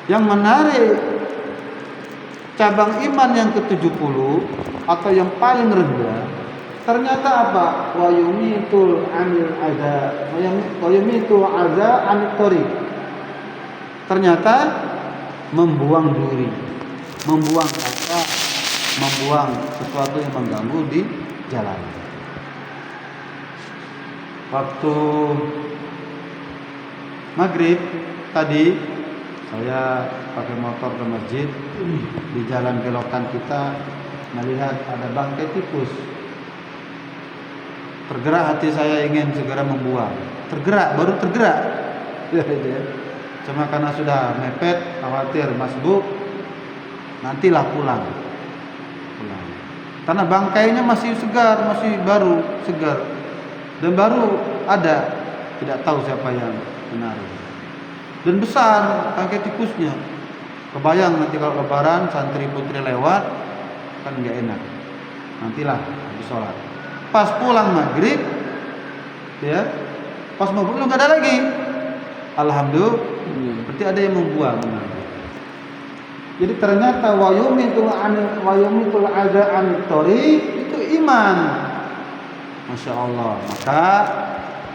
Yang menarik, cabang iman yang ke-70 atau yang paling rendah, ternyata apa? Wa yumitul anil adza, wa yumitul adza anit thariq. Ternyata membuang duri, membuang kata, membuang sesuatu yang mengganggu di jalan. Waktu maghrib tadi saya pakai motor ke masjid, di jalan belokan kita melihat ada bangkai tikus. Tergerak hati saya ingin segera membuang. Baru tergerak. Cuma karena sudah mepet, khawatir masbuk, nantilah pulang. Karena bangkainya masih segar, masih baru, segar. Dan baru ada, tidak tahu siapa yang menaruh. Dan besar bangkai tikusnya. Kebayang nanti kalau lebaran santri putri lewat, kan nggak enak. Nantilah habis sholat. Pas pulang maghrib, ya, pas mau pulang nggak ada lagi. Alhamdulillah, berarti ada yang membuang. Jadi ternyata wayumitul adza anit thariq itu iman. Masya Allah. Maka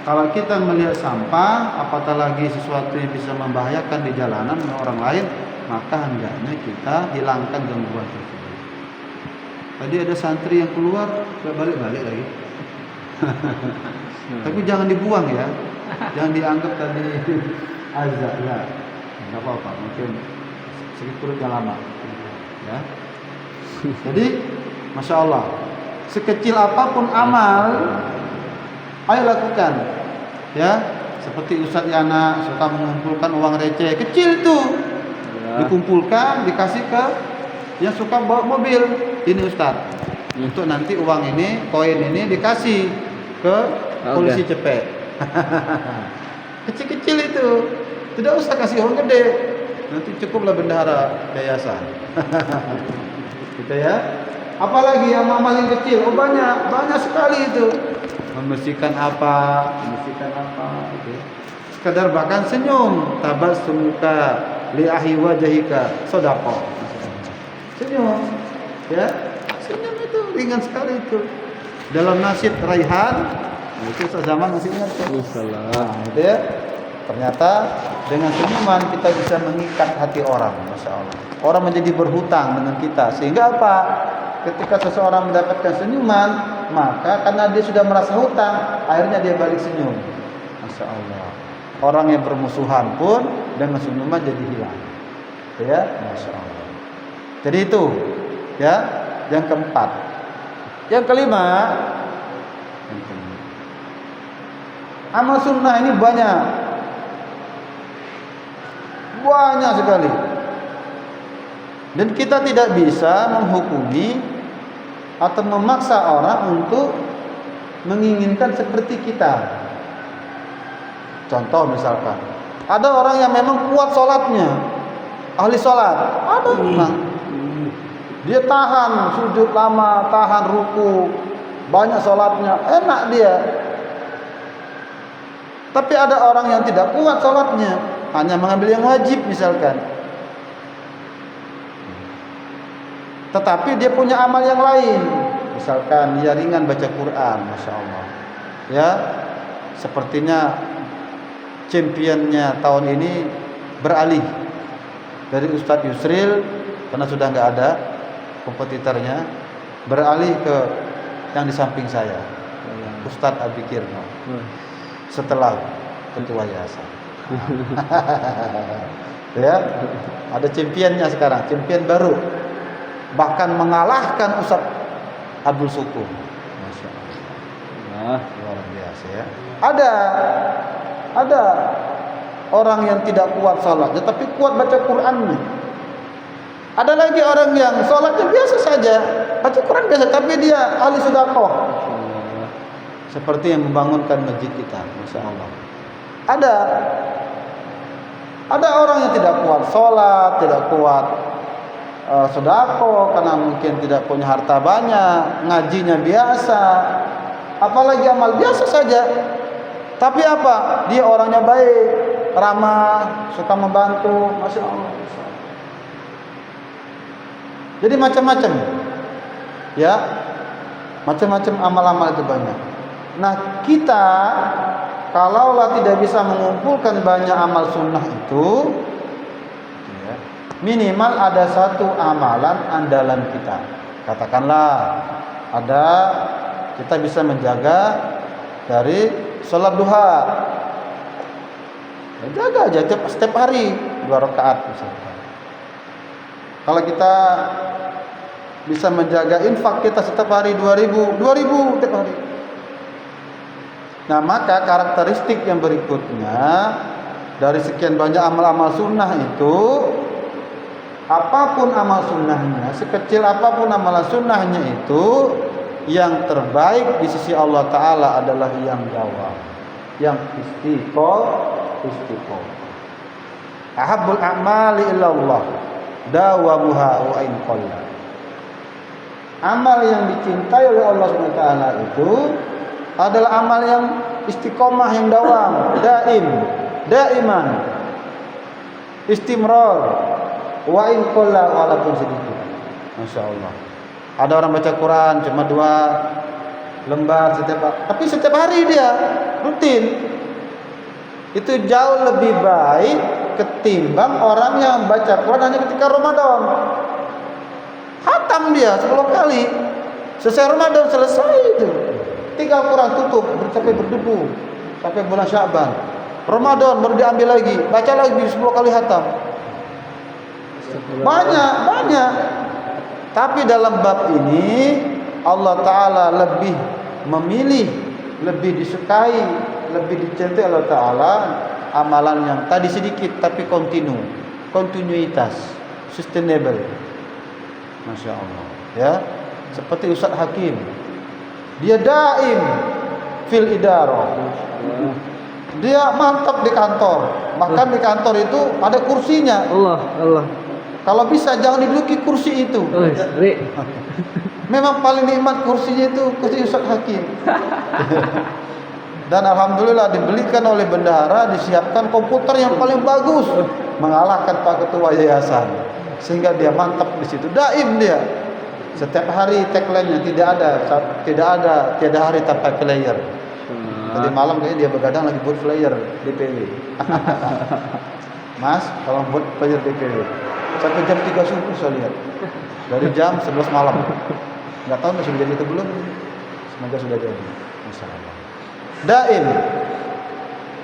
kalau kita melihat sampah, apatah lagi sesuatu yang bisa membahayakan di jalanan orang lain, maka hendaknya kita hilangkan gangguan tersebut. Tadi ada santri yang keluar, nggak balik-balik lagi. Tapi jangan dibuang ya, jangan dianggap tadi azab lah. Nggak apa-apa, mungkin sedikit yang lama. Ya. Jadi, masya Allah, sekecil apapun amal, ayo lakukan. Ya, seperti Ustadz Yana suka mengumpulkan uang receh, kecil tuh, dikumpulkan, dikasih ke yang suka bawa mobil. Ini Ustadz, untuk nanti uang ini, koin ini dikasih ke polisi cepet. Kecil-kecil itu, tidak usah kasih uang gede. Nanti cukuplah bendahara yayasan. Gitu ya. Apalagi yang amal yang kecil, banyak sekali itu. Membersihkan apa, gitu. Sekadar bahkan senyum, tabassumuka li ahli wajhika sedekah. Senyum, ya. Senyum itu ringan sekali itu. Dalam nasyid Raihan, itu zaman masih ingat tuh. Nah, gitu ya. Ternyata dengan senyuman kita bisa mengikat hati orang, masya Allah. Orang menjadi berhutang dengan kita, sehingga apa? Ketika seseorang mendapatkan senyuman, maka karena dia sudah merasa hutang, akhirnya dia balik senyum. Masya Allah. Orang yang bermusuhan pun dengan senyuman jadi hilang. Ya, masya Allah. Jadi itu, ya, yang keempat. Yang kelima, amal sunnah ini banyak sekali. Dan kita tidak bisa menghukumi atau memaksa orang untuk menginginkan seperti kita. Contoh misalkan, ada orang yang memang kuat sholatnya, ahli sholat, ada memang. Dia tahan sujud lama, tahan ruku, banyak sholatnya, enak dia. Tapi ada orang yang tidak kuat sholatnya, hanya mengambil yang wajib misalkan. Tetapi dia punya amal yang lain, misalkan dia ringan baca Quran, masya Allah. Ya, sepertinya championnya tahun ini beralih dari Ustadz Yusril karena sudah nggak ada kompetitornya, beralih ke yang di samping saya, Ustadz Abi Kirno, setelah ketua yayasan. Ya, ada championnya sekarang, champion baru. Bahkan mengalahkan Ustadz Abdul Sukur. Masya Allah. Luar biasa ya. Ada orang yang tidak kuat sholatnya, tapi kuat baca Qurannya. Ada lagi orang yang sholatnya biasa saja, baca Quran biasa, tapi dia ahli sedekah. Seperti yang membangunkan masjid kita, masya Allah. Ada orang yang tidak kuat sholat, tidak kuat sedekah karena mungkin tidak punya harta banyak, ngajinya biasa, apalagi amal biasa saja. Tapi apa? Dia orangnya baik, ramah, suka membantu, masya Allah. Jadi macam-macam, ya, macam-macam amal-amal itu banyak. Nah kita kalaulah tidak bisa mengumpulkan banyak amal sunnah itu, ya, minimal ada satu amalan andalan kita. Katakanlah ada kita bisa menjaga dari sholat duha, ya, jaga aja setiap hari 2 rakaat misalkan. Kalau kita bisa menjaga infak kita setiap hari 2000 setiap hari. Nah maka karakteristik yang berikutnya dari sekian banyak amal-amal sunnah itu, apapun amal sunnahnya, sekecil apapun amalan sunnahnya itu, yang terbaik di sisi Allah Ta'ala adalah yang dawam, yang istiqomah. Ahabbul a'mali ilallah dawamuha wa in qalla. Amal yang dicintai oleh Allah SWT itu adalah amal yang istiqomah, yang dawam, daiman, istimrar, wa in qalla, walaupun sedikit. Masya Allah. Ada orang baca Quran cuma 2 lembar tapi setiap hari dia rutin. Itu jauh lebih baik ketimbang orang yang baca Quran hanya ketika Ramadan. Khatam dia 10 kali. Selesai Ramadan selesai itu. Tinggal Quran tutup sampai berdebu sampai bulan Sya'ban. Ramadan baru diambil lagi, baca lagi 10 kali khatam. Banyak. Tapi dalam bab ini Allah Ta'ala lebih memilih, lebih disukai, lebih dicintai Allah Ta'ala amalan yang tadi sedikit tapi kontinuitas, sustainable. Masya Allah, ya. Seperti Ustaz Hakim, dia daim fil idarah, dia mantap di kantor. Bahkan di kantor itu ada kursinya. Allah. Kalau bisa jangan diduduki kursi itu. Memang paling nikmat kursinya itu kursi Ustaz Hakim. Dan alhamdulillah dibelikan oleh bendahara, disiapkan komputer yang paling bagus, mengalahkan Pak Ketua Yayasan, sehingga dia mantap di situ. Daim dia. Setiap hari tagline-nya tiada hari tanpa player. Tadi malam kayaknya dia begadang lagi buat player DPW. Mas, kalau buat player DPW sampai jam 3 subuh saya lihat. Dari jam 11 malam. Enggak tahu sudah jadi itu belum. Semoga sudah jadi. Insyaallah. Daim.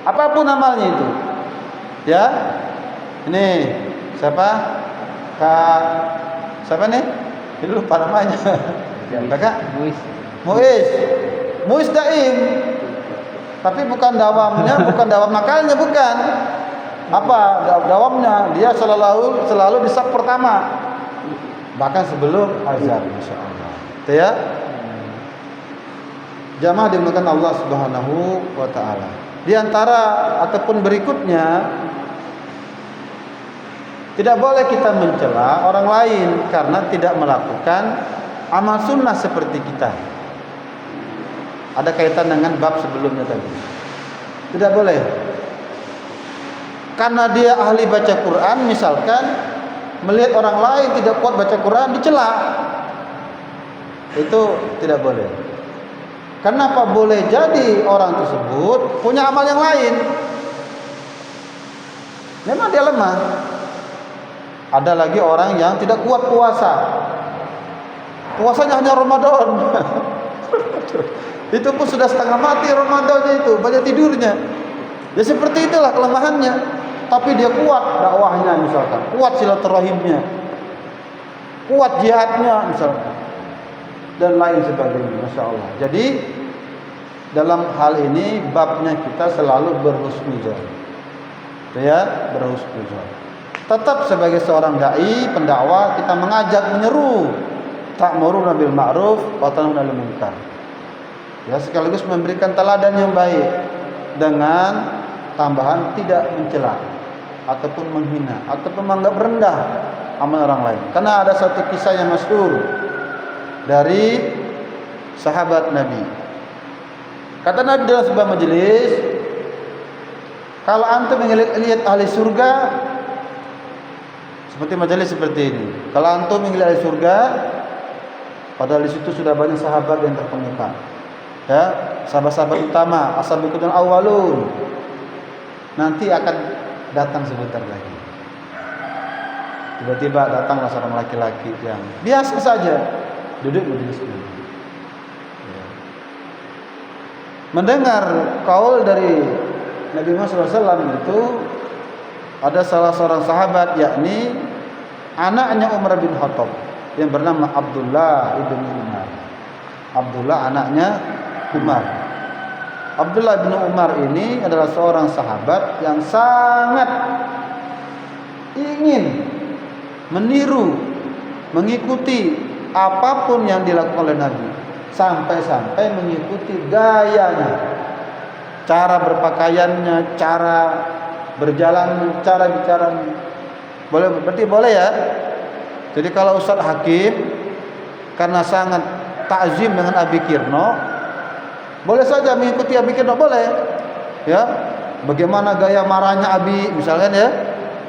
Apapun amalnya itu. Ya. Ini siapa? Siapa nih? Ini lupa namanya. Kakak? Muiz daim. Tapi bukan dawamnya, bukan dawam nakalnya, bukan. Apa dawamnya? Dia selalu di saf pertama. Bahkan sebelum azan, insyaallah. Itu ya. Jamaah dimuliakan Allah Subhanahu wa taala. Di antara ataupun berikutnya, tidak boleh kita mencela orang lain karena tidak melakukan amal sunnah seperti kita. Ada kaitan dengan bab sebelumnya tadi. Tidak boleh. Karena dia ahli baca Quran, misalkan melihat orang lain tidak kuat baca Quran, dicela. Itu tidak boleh. Kenapa? Boleh jadi orang tersebut punya amal yang lain. Memang dia lemah. Ada lagi orang yang tidak kuat puasa. Puasanya hanya Ramadan. Itu pun sudah setengah mati Ramadannya itu, banyak tidurnya. Ya seperti itulah kelemahannya. Tapi dia kuat dakwahnya misalkan, kuat silaturahimnya, kuat jihadnya misalkan, dan lain sebagainya. Masya Allah. Jadi dalam hal ini babnya kita selalu berhusnuzon, ya, berhusnuzon. Tetap sebagai seorang dai, pendakwah, kita mengajak, menyeru, ta'muruna bil ma'ruf wa tanhauna 'anil munkar. Ya, sekaligus memberikan teladan yang baik dengan tambahan tidak mencela ataupun menghina ataupun menganggap rendah amal orang lain. Karena ada satu kisah yang masyhur dari sahabat Nabi. Kata Nabi dalam sebuah majelis, Kalau antum lihat ahli surga seperti majelis seperti ini. Kalau antum melihat ahli surga, padahal di situ sudah banyak sahabat yang terkemuka. Ya, sahabat-sahabat utama, as-sabiqun awwalun. Nanti akan datang sebentar lagi. Tiba-tiba datanglah seorang laki-laki yang biasa saja duduk majelis ini. Ya. Mendengar kaul dari Nabi Muhammad SAW itu ada salah seorang sahabat, yakni anaknya Umar bin Khattab yang bernama Abdullah ibn Umar. Abdullah anaknya Umar. Abdullah bin Umar ini adalah seorang sahabat yang sangat ingin meniru, mengikuti apapun yang dilakukan oleh Nabi, sampai-sampai mengikuti gayanya, cara berpakaiannya, cara berjalan, cara bicara. Boleh, berarti boleh ya. Jadi kalau Ustadz Hakim karena sangat takzim dengan Abi Kirno, boleh saja mengikuti Abi Kirno, boleh. Ya, bagaimana gaya marahnya Abi, misalkan ya,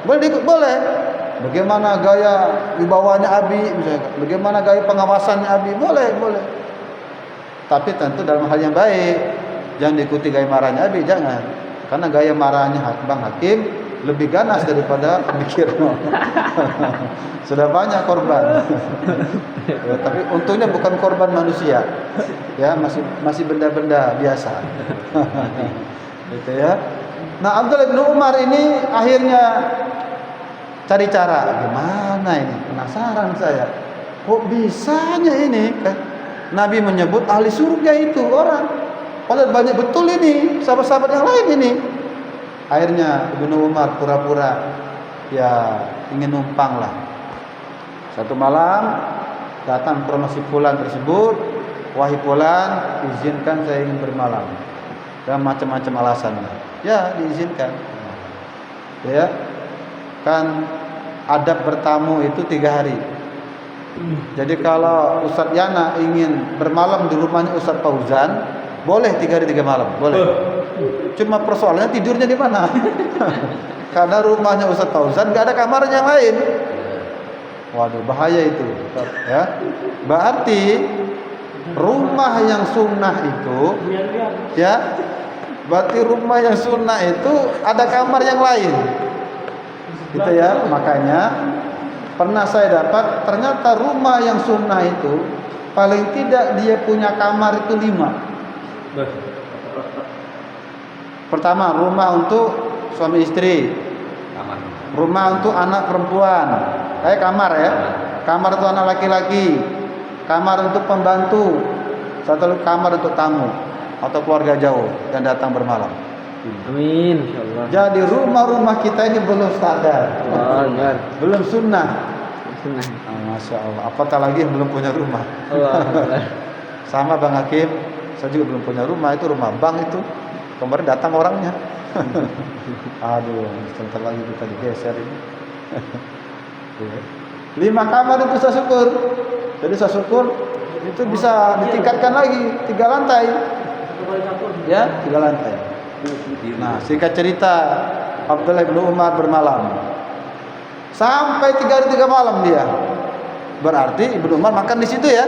boleh ikut, boleh. Bagaimana gaya wibawanya Abi, misalkan, bagaimana gaya pengawasannya Abi, boleh, boleh. Tapi tentu dalam hal yang baik. Jangan diikuti gaya marahnya Abi, jangan. Karena gaya marahnya Bang Hakim lebih ganas daripada Abi Kirno. Sudah banyak korban. Ya, tapi untungnya bukan korban manusia. Ya, masih benda-benda biasa. Gitu ya. Nah, Abdullah bin Umar ini akhirnya cari cara, gimana ini? Penasaran saya. Kok bisanya ini? Nabi menyebut ahli surga itu orang. Padahal banyak betul ini sahabat-sahabat yang lain ini. Akhirnya Ibnu Umar pura-pura ya ingin numpang lah. Satu malam datang promosi fulan tersebut, wahai fulan, izinkan saya ingin bermalam. Dan macam-macam alasannya. Ya, diizinkan. Ya, kan adab bertamu itu 3 hari. Jadi kalau Ustadz Yana ingin bermalam di rumahnya Ustadz Fauzan, boleh 3 hari 3 malam, boleh. Cuma persoalannya tidurnya di mana? Karena rumahnya Ustadz Fauzan nggak ada kamar yang lain. Waduh, bahaya itu. Ya, berarti rumah yang sunnah itu, ya, berarti rumah yang sunnah itu ada kamar yang lain. Gitu ya, makanya pernah saya dapat ternyata rumah yang sunnah itu paling tidak dia punya kamar itu 5. Pertama, rumah untuk suami istri, rumah untuk anak perempuan, kamar ya, kamar untuk anak laki-laki, kamar untuk pembantu, satu kamar untuk tamu atau keluarga jauh yang datang bermalam. Amin, insyaallah. Jadi rumah-rumah kita ini belum standar, belum sunnah. Masya Allah. Apatah lagi yang belum punya rumah. Sama Bang Hakim, saya juga belum punya rumah. Itu rumah Bang itu. Kemarin datang orangnya. Aduh, sebentar lagi kita digeser ini. 5 kamar itu saya syukur. Jadi saya syukur itu bisa ditingkatkan lagi 3 lantai. Ya, 3 lantai. Nah, singkat cerita, Abdullah bin Umar bermalam. Sampai 3 hari 3 malam dia. Berarti Ibnu Umar makan di situ ya.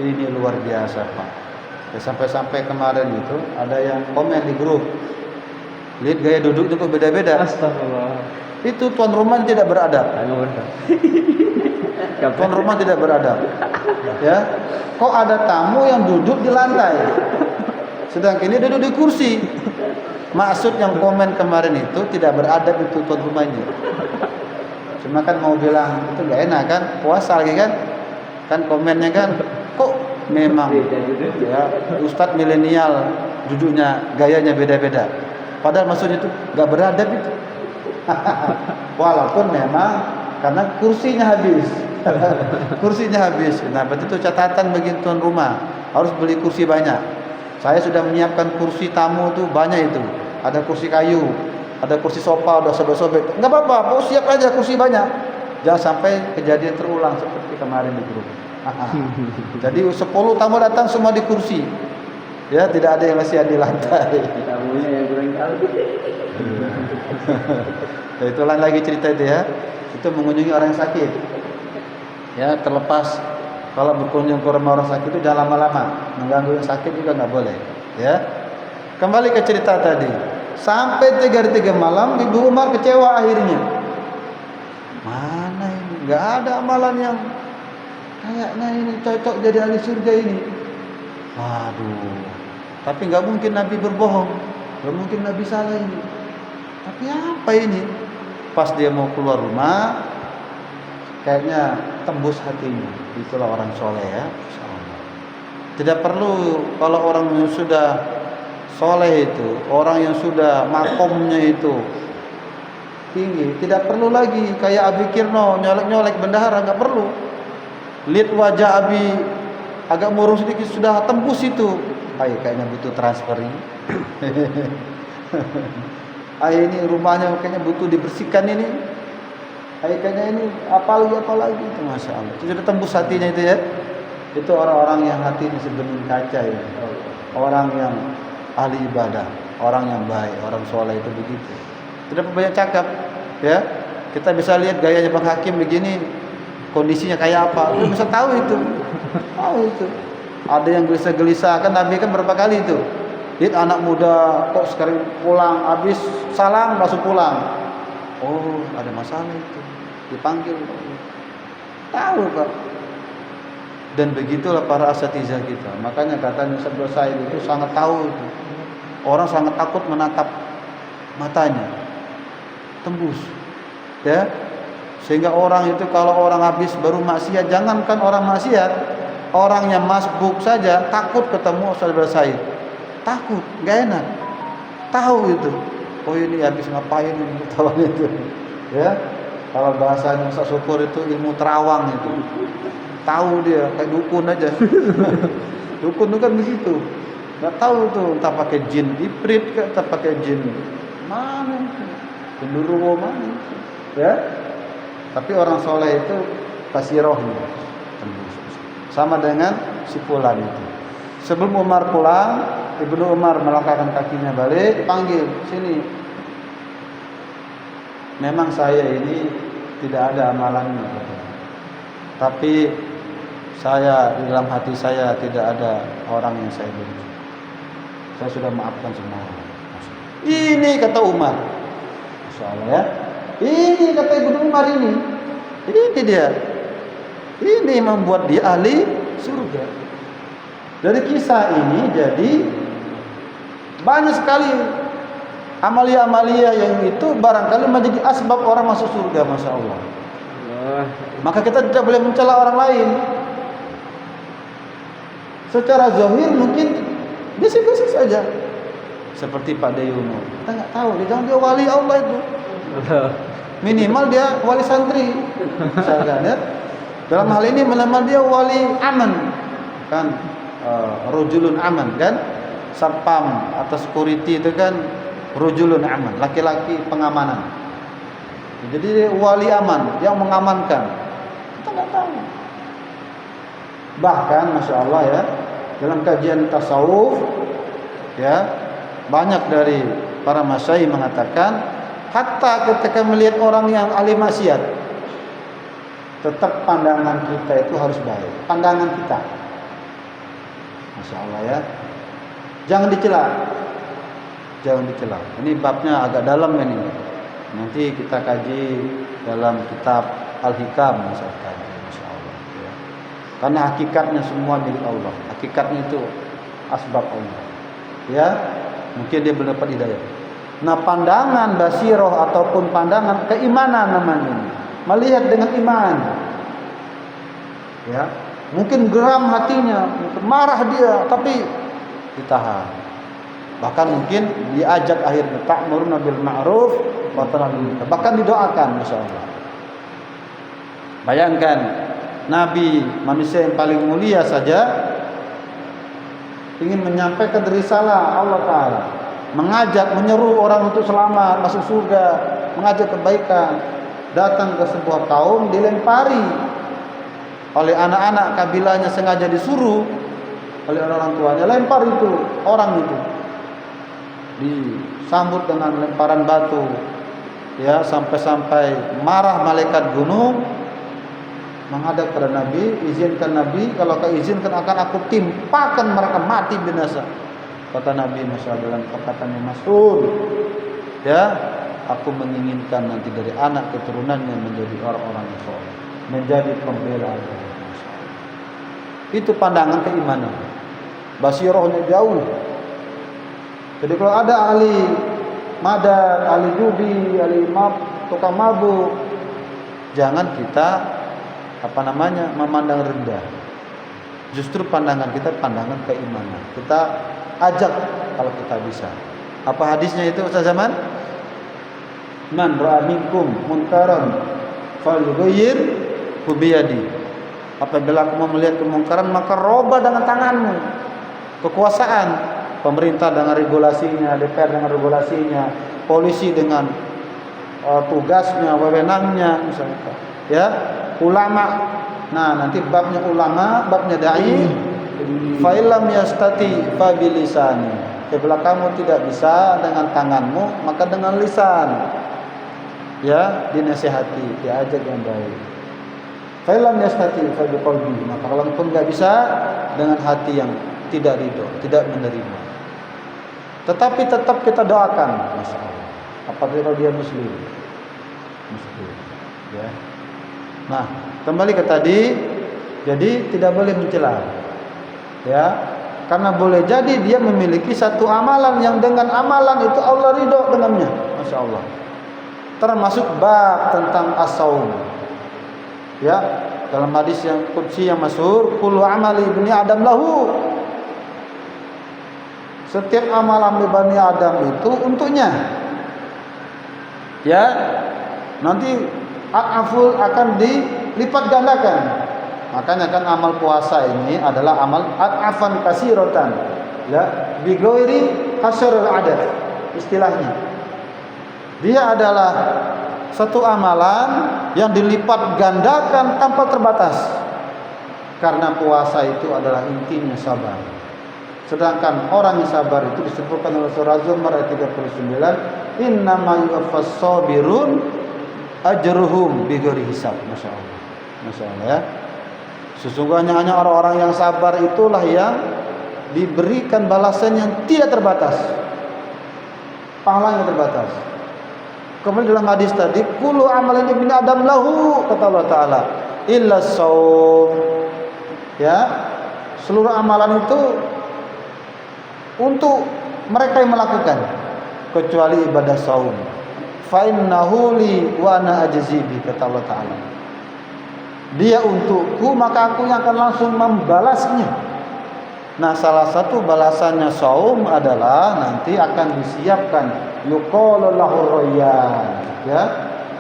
Ini luar biasa, Pak. Ya, sampai-sampai kemarin itu ada yang komen di grup. Lihat gaya duduknya kok beda-beda. Astagfirullah. Itu tuan rumah tidak beradab. Tuan rumah tidak beradab. Ya. Kok ada tamu yang duduk di lantai? Sedangkan ini duduk di kursi. Maksud yang komen kemarin itu tidak beradab itu tuan rumah ini. Cuma kan mau bilang itu gak enak kan, puasa lagi kan. Kan komennya kan kok memang ya Ustadz milenial duduknya gayanya beda-beda. Padahal maksudnya itu gak beradab itu. Walaupun memang karena kursinya habis. Kursinya habis. Nah, berarti itu catatan bagi tuan rumah. Harus beli kursi banyak. Saya sudah menyiapkan kursi tamu tuh banyak itu. Ada kursi kayu, ada kursi sofa, udah sobek-sobek. Enggak apa-apa, mau siap aja kursi banyak. Jangan sampai kejadian terulang seperti kemarin di grup. Jadi 10 tamu datang semua di kursi. Ya, tidak ada yang masih di lantai. Tamunya yang kurang tahu. Ya, itu lain lagi cerita itu ya. Itu mengunjungi orang yang sakit. Ya, terlepas kalau berkunjung ke rumah orang sakit itu jangan lama-lama, mengganggu yang sakit juga nggak boleh. Ya, kembali ke cerita tadi. Sampai 3 hari 3 malam, Ibu Umar kecewa akhirnya. Mana ini? Nggak ada amalan yang kayaknya ini cocok jadi ahli surga ini. Waduh. Tapi nggak mungkin Nabi berbohong, nggak mungkin Nabi salah ini. Tapi apa ini? Pas dia mau keluar rumah, kayaknya tembus hatinya. Itulah orang soleh ya. Tidak perlu kalau orang yang sudah soleh itu, orang yang sudah makomnya itu tinggi, tidak perlu lagi kayak Abi Kirno nyolek-nyolek bendahara, nggak perlu. Lihat wajah Abi agak murung sedikit sudah tembus itu. Ay, kayaknya butuh transfer ini. Ay, ini rumahnya kayaknya butuh dibersihkan ini. Ay, kayaknya ini apalagi itu, masya Allah. Itu sudah tembus hatinya itu ya. Itu orang-orang yang hatinya sebening kaca ya. Orang yang ahli ibadah, orang yang baik, orang soleh itu begitu. Tidak banyak cakap, ya. Kita bisa lihat gayanya Bang Hakim begini, kondisinya kayak apa, kita bisa tahu itu. Tahu itu. Ada yang gelisah-gelisah, kan Nabi kan berapa kali itu. Lihat anak muda kok sekarang pulang, habis salam langsung pulang. Oh, ada masalah itu. Dipanggil. Tahu Pak. Dan begitulah para asatizah kita. Makanya katanya Ustaz Said itu sangat tahu itu. Orang sangat takut menatap matanya. Tembus. Ya. Sehingga orang itu kalau orang habis baru maksiat, jangankan orang maksiat, orang yang masbuk saja takut ketemu Ustaz Said. Takut, enggak enak. Tahu itu. Oh ini habis ngapain ini ketahuan itu. Ya. Kalau bahasanya Ustaz Syukur itu ilmu terawang itu. Tahu dia kayak dukun aja. Dukun itu kan begitu. Enggak tahu tuh entah pakai jin ifrit ke entah pakai jin mana itu. Genderuwo mana itu. Ya. Tapi orang soleh itu basirohnya tembus. Sama dengan si fulan itu. Sebelum Umar pulang, Ibnu Umar melangkahkan kakinya balik, dipanggil, "Sini." Memang saya ini tidak ada amalannya, tapi saya di dalam hati saya tidak ada orang yang saya benci. Saya sudah maafkan semua orang. Ini kata Umar. Masya Allah ya. Ini kata Ibnu Umar ini. Ini dia. Ini membuat dia ahli surga. Dari kisah ini jadi banyak sekali amalia-amalia yang itu barangkali menjadi asbab orang masuk surga, Masya Allah. Maka kita tidak boleh mencela orang lain. Secara zahir mungkin biasa-biasa saja. Seperti Pak Dayuno. Kita nggak tahu, dia wali Allah itu. Minimal dia wali santri. Misalkan ya. Dalam hal ini minimal dia wali aman. Kan rujulun aman kan? Satpam atau security itu kan rujulun aman, laki-laki pengamanan. Jadi wali aman yang mengamankan. Kita nggak tahu. Bahkan Masya Allah ya, dalam kajian tasawuf ya, banyak dari para masyayikh mengatakan hatta ketika melihat orang yang ahli maksiat, tetap pandangan kita itu harus baik. Pandangan kita, Masya Allah ya, jangan dicela, jangan dicela. Ini babnya agak dalam ini. Nanti kita kaji dalam kitab Al-Hikam misalkan, Masya Allah ya. Karena hakikatnya semua milik Allah. Hakikatnya itu asbab Allah ya. Mungkin dia belum dapat hidayah. Nah, pandangan basiroh ataupun pandangan keimanan namanya, melihat dengan iman ya. Mungkin geram hatinya, mungkin marah dia, tapi ditahan. Bahkan mungkin diajak akhirnya ta'muruna bil ma'ruf wa tanhauna, bahkan didoakan, Masya Allah. Bayangkan Nabi, manusia yang paling mulia saja ingin menyampaikan risalah Allah Ta'ala, mengajak, menyeru orang untuk selamat, masuk surga, mengajak kebaikan, datang ke sebuah kaum dilempari oleh anak-anak kabilahnya, sengaja disuruh oleh orang tuanya, lempar itu orang itu, disambut dengan lemparan batu, ya, sampai marah malaikat gunung, menghadap kepada Nabi, izinkan Nabi, kalau kau izinkan akan aku timpakan mereka mati binasa. Kata Nabi Muhammad dalam perkataan yang masyhur, ya, aku menginginkan nanti dari anak keturunannya menjadi orang-orang yang soleh, menjadi pembela agama. Itu pandangan keimanan. Basirohnya jauh. Jadi kalau ada ahli madan, ahli judi, ahli tukang mabuk, jangan kita memandang rendah. Justru pandangan kita pandangan keimanan. Kita ajak kalau kita bisa. Apa hadisnya itu Ustaz Zaman? Man ra'a minkum munkaran falyughayyir biyadihi. Apabila kamu melihat kemungkaran, maka robah dengan tanganmu. Kekuasaan, pemerintah dengan regulasinya, DPR dengan regulasinya, polisi dengan tugasnya, wewenangnya, misalnya, ya, ulama. Nah, nanti babnya ulama, babnya dai. Fa illam yastati fa bilisani. Apabila kamu tidak bisa dengan tanganmu, maka dengan lisan. Ya, dinasihati, diajak yang baik. Fa'ilam yastati fa biqalbi, maka kalau pun enggak bisa, dengan hati yang tidak ridho, tidak menerima. Tetapi tetap kita doakan, masyaallah. Apabila dia muslim, ya. Nah, kembali ke tadi, jadi tidak boleh mencela, ya, karena boleh jadi dia memiliki satu amalan yang dengan amalan itu Allah ridho dengannya, masyaallah. Termasuk bab tentang as-saum. Ya, dalam hadis yang qudsi yang masyhur, kullu amali ibni adam lahu. Setiap amalan Bani Adam itu untuknya. Ya, nanti aful akan dilipat gandakan. Makanya kan amal puasa ini adalah amal afan kasiratan. Ya, bi ghairi hasrul adad istilahnya. Dia adalah satu amalan yang dilipat gandakan tanpa terbatas. Karena puasa itu adalah intinya sabar. Sedangkan orang yang sabar itu disebutkan oleh surah Zumar ayat 39, innama yuwaffas sabirun ajruhum bighairi hisab. Masyaallah. Masyaallah, ya. Sesungguhnya hanya orang-orang yang sabar itulah yang diberikan balasan yang tidak terbatas. Pahalanya terbatas. Kemudian dalam hadis tadi, kullu amalin ibni adam lahu, kata Allah Ta'ala, illa shaum. Ya, seluruh amalan itu untuk mereka yang melakukan, kecuali ibadah saum. Fa innahu li wa ana ajzi bi, kata Allah Ta'ala. Dia untukku, maka aku yang akan langsung membalasnya. Nah, salah satu balasannya saum adalah nanti akan disiapkan yuqalu lahu rayyan, ya.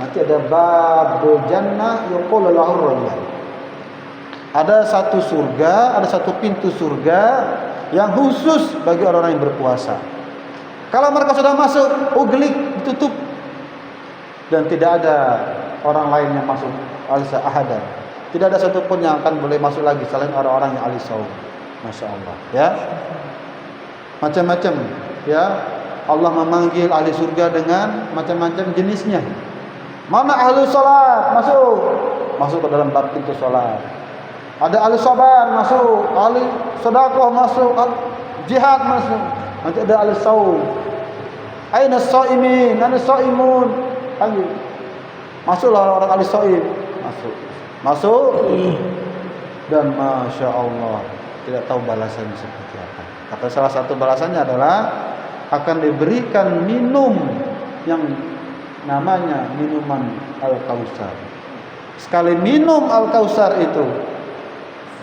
Nanti ada babul jannah yuqalu lahu rayyan. Ada satu surga, ada satu pintu surga yang khusus bagi orang-orang yang berpuasa. Kalau mereka sudah masuk, gelik, ditutup, dan tidak ada orang lain yang masuk, alisa ahadan. Tidak ada satupun yang akan boleh masuk lagi selain orang-orang yang ahli saum. Masya Allah, ya, macam-macam, ya. Allah memanggil ahli surga dengan macam-macam jenisnya. Mana ahli salat, masuk ke dalam bab pintu salat. Ada ahli sabar, masuk. Ahli sedekah, masuk. Jihad, masuk. Nanti ada ahli saum. Aina shaimin, ana shaimun. Panggil. Masuklah orang ahli saum, masuk. Dan masya Allah, tidak tahu balasannya seperti apa. Kata salah satu balasannya adalah akan diberikan minum yang namanya minuman Al-Kautsar. Sekali minum Al-Kautsar itu,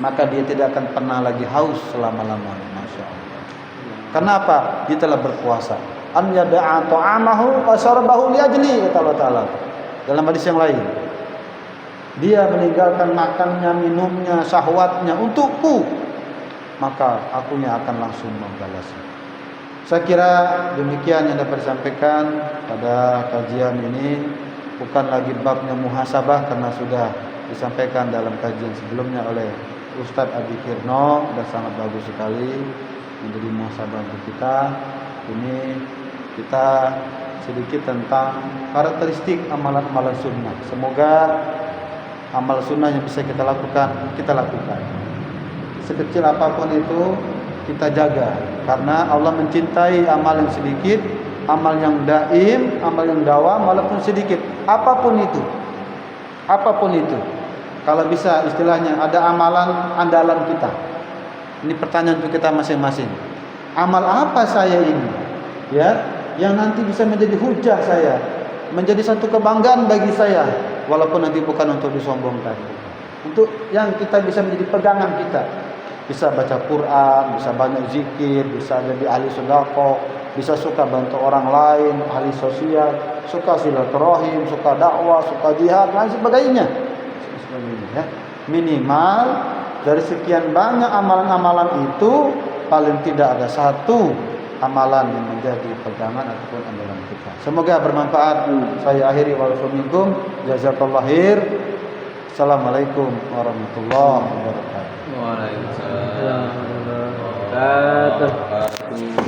maka dia tidak akan pernah lagi haus selama-lamanya. Masya Allah. Kenapa? Dia telah berpuasa. An yada'a ta'amahu wa syarabahu li ajli, kata Allah Ta'ala dalam hadis yang lain. Dia meninggalkan makannya, minumnya, syahwatnya untukku, maka akunya akan langsung membalasnya. Saya kira demikian yang dapat disampaikan pada kajian ini. Bukan lagi babnya muhasabah karena sudah disampaikan dalam kajian sebelumnya oleh Ustadz Adi Kirno sudah sangat bagus sekali menjadi muhasabah untuk kita. Ini kita sedikit tentang karakteristik amalan-amalan sunnah. Semoga amal sunnah yang bisa kita lakukan, sekecil apapun itu kita jaga, karena Allah mencintai amal yang sedikit, amal yang daim, amal yang dawam, walaupun sedikit, apapun itu. Kalau bisa istilahnya ada amalan andalan kita. Ini pertanyaan untuk kita masing-masing. Amal apa saya ini? Ya, yang nanti bisa menjadi hujah saya, menjadi satu kebanggaan bagi saya, walaupun nanti bukan untuk disombongkan. Untuk yang kita bisa menjadi pegangan kita. Bisa baca Quran, bisa banyak zikir, bisa jadi ahli sedekah, bisa suka bantu orang lain, ahli sosial, suka silaturahim, suka dakwah, suka jihad, dan sebagainya. Ya. Minimal dari sekian banyak amalan-amalan itu paling tidak ada satu amalan yang menjadi pegangan ataupun andalan kita. Semoga bermanfaat. Saya akhiri walaupun jazakallahu khair. Assalamualaikum warahmatullahi wabarakatuh. Waalaikumsalam warahmatullahi wabarakatuh.